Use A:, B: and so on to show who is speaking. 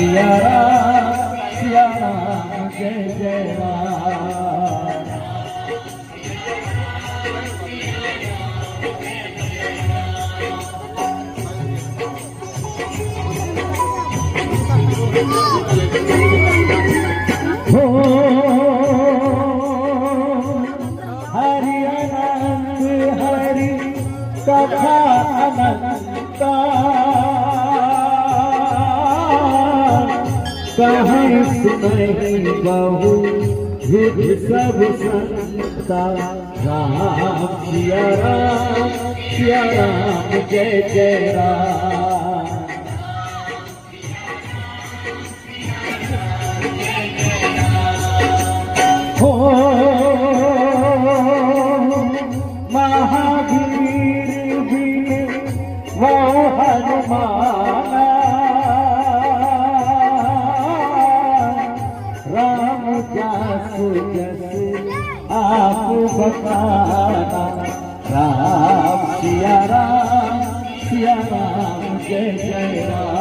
A: सिया राम जय जय राम। हो हरि अनंत हरि कथा अनंता कहीं सुनहि बहु विध सब संता। राम सिया राम जय जय राम। हो महावीर भी वो हनुमाना राम जासु जस आप बताना। राम सिया राम जय जय राम।